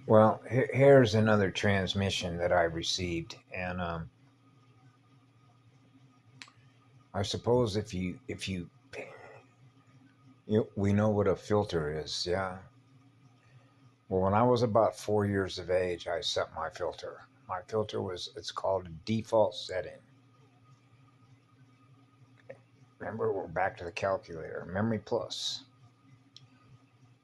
Well, here's another transmission that I received, and I suppose we know what a filter is, yeah. Well, when I was about 4 years of age, I set my filter. My filter it's called a default setting. Remember, we're back to the calculator. Memory plus.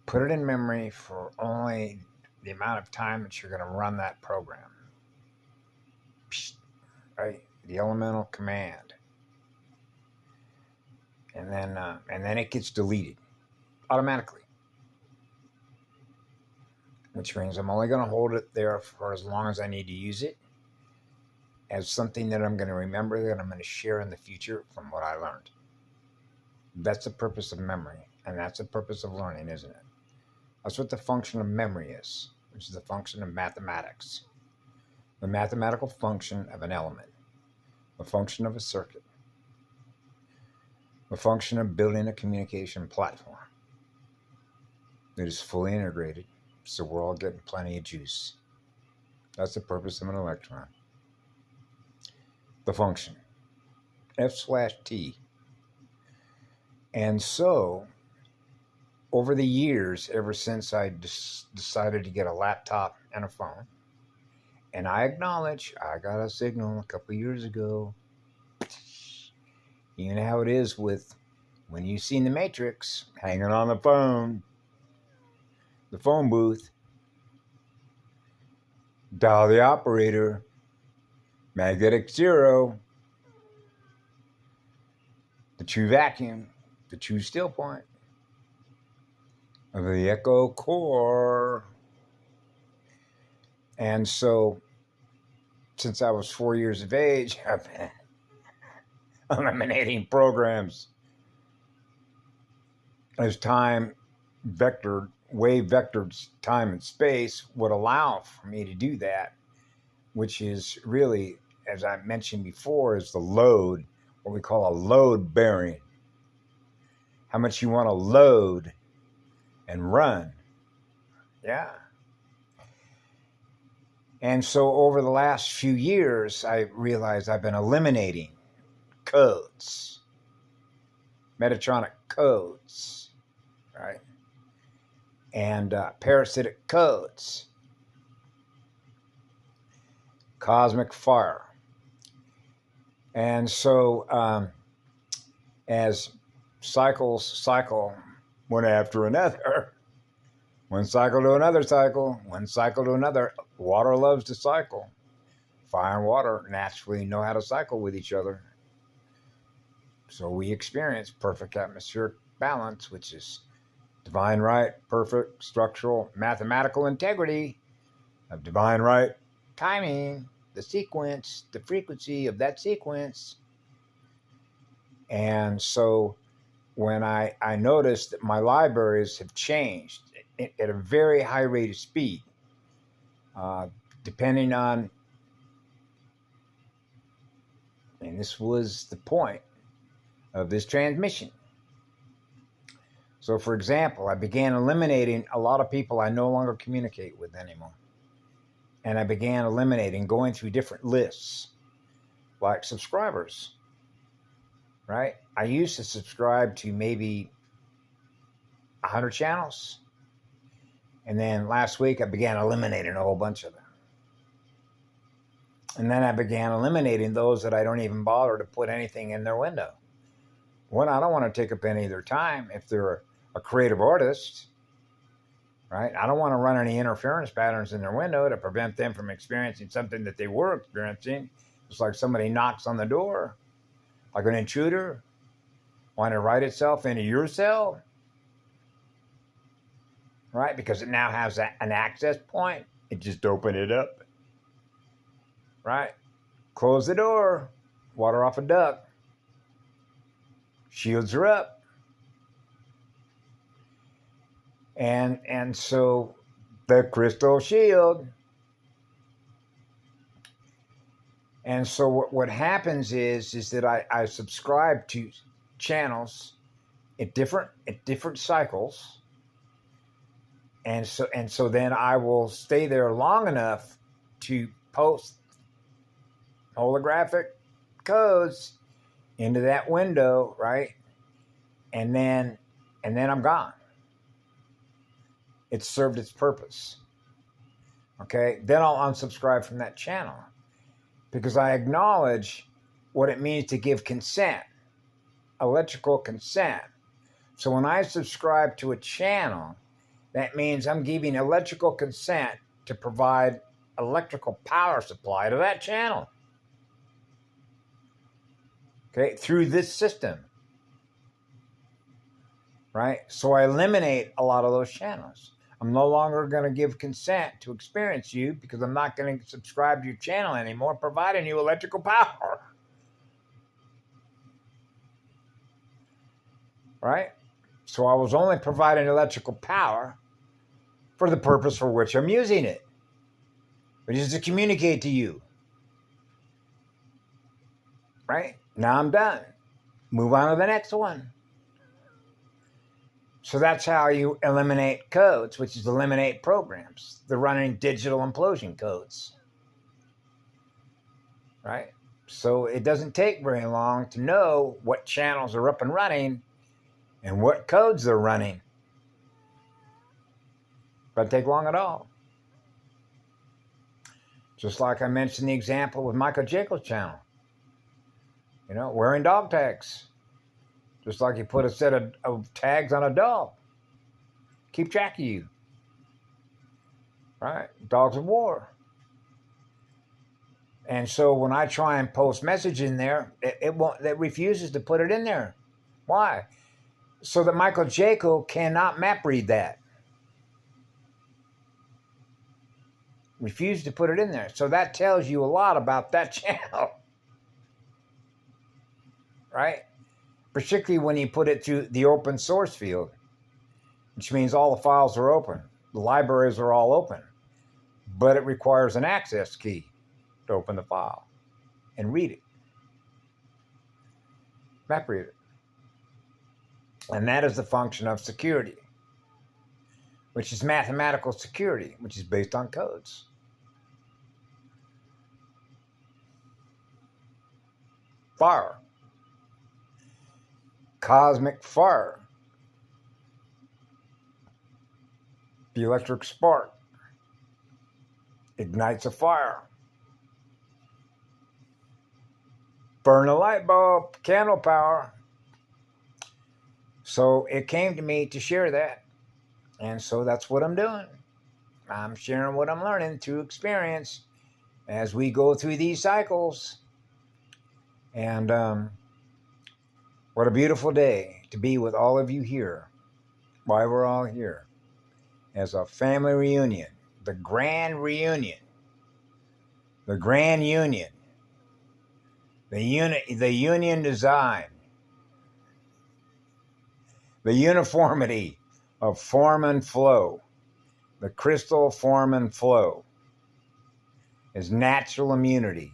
Put it in memory for only the amount of time that you're going to run that program. Right? The elemental command. And then it gets deleted automatically. Which means I'm only going to hold it there for as long as I need to use it as something that I'm going to remember that I'm going to share in the future from what I learned. That's the purpose of memory, and that's the purpose of learning, isn't it? That's what the function of memory is, which is the function of mathematics. The mathematical function of an element, the function of a circuit, the function of building a communication platform that is fully integrated, so we're all getting plenty of juice. That's the purpose of an electron. The function, F/T. And so, over the years, ever since I decided to get a laptop and a phone, and I acknowledge I got a signal a couple years ago. You know how it is with when you've seen the Matrix hanging on the phone booth. Dial the operator, magnetic zero, the true vacuum, the true still point of the echo core. And so, since I was 4 years of age, I've been eliminating programs as time vectored, wave vectored time and space would allow for me to do that, which is really, as I mentioned before, is the load, what we call a load bearing. How much you want to load and run. Yeah. And so over the last few years, I realized I've been eliminating codes, Metatronic codes, right? And parasitic codes, cosmic fire. And so as cycles cycle one after another, one cycle to another cycle, one cycle to another, water loves to cycle. Fire and water naturally know how to cycle with each other. So we experience perfect atmospheric balance, which is divine right, perfect structural mathematical integrity of divine right timing, the sequence, the frequency of that sequence. And so when I noticed that my libraries have changed at a very high rate of speed, depending on, and this was the point of this transmission. So, for example, I began eliminating a lot of people I no longer communicate with anymore. And I began eliminating, going through different lists, like subscribers, right? I used to subscribe to maybe 100 channels. And then last week, I began eliminating a whole bunch of them. And then I began eliminating those that I don't even bother to put anything in their window. One, I don't want to take up any of their time if they're a creative artist, right? I don't want to run any interference patterns in their window to prevent them from experiencing something that they were experiencing. It's like somebody knocks on the door, like an intruder, wanting to write itself into your cell, right? Because it now has an access point. It just opened it up, right? Close the door, water off a duck, shields are up. And so the crystal shield. And so what happens is that I subscribe to channels at different cycles. And so then I will stay there long enough to post holographic codes into that window, right? And then I'm gone. It's served its purpose. Okay? Then I'll unsubscribe from that channel because I acknowledge what it means to give consent, electrical consent. So when I subscribe to a channel, that means I'm giving electrical consent to provide electrical power supply to that channel. Okay, through this system. Right? So I eliminate a lot of those channels. I'm no longer going to give consent to experience you because I'm not going to subscribe to your channel anymore, providing you electrical power. Right? So I was only providing electrical power for the purpose for which I'm using it, which is to communicate to you. Right? Now I'm done. Move on to the next one. So that's how you eliminate codes, which is eliminate programs. They're running digital implosion codes. Right? So it doesn't take very long to know what channels are up and running and what codes they're running. Doesn't take long at all. Just like I mentioned the example with Michael Jacob's channel. You know, wearing dog tags. Just like you put a set of tags on a dog. Keep track of you. Right? Dogs of war. And so when I try and post message in there, it refuses to put it in there. Why? So that Michael Jaco cannot map read that. Refuse to put it in there. So that tells you a lot about that channel. Right? Particularly when you put it through the open source field, which means all the files are open. The libraries are all open. But it requires an access key to open the file and read it. Map read it. And that is the function of security, which is mathematical security, which is based on codes. Fire. Cosmic fire. The electric spark ignites a fire. Burn a light bulb, candle power. So it came to me to share that. And so that's what I'm doing. I'm sharing what I'm learning through experience as we go through these cycles. And what a beautiful day to be with all of you here. Why we're all here. As a family reunion. The grand reunion. The grand union. The union design. The uniformity of form and flow. The crystal form and flow is natural immunity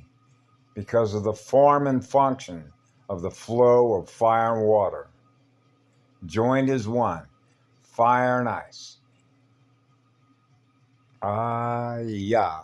because of the form and function of the flow of fire and water. Joined as one, fire and ice. Ah, yeah.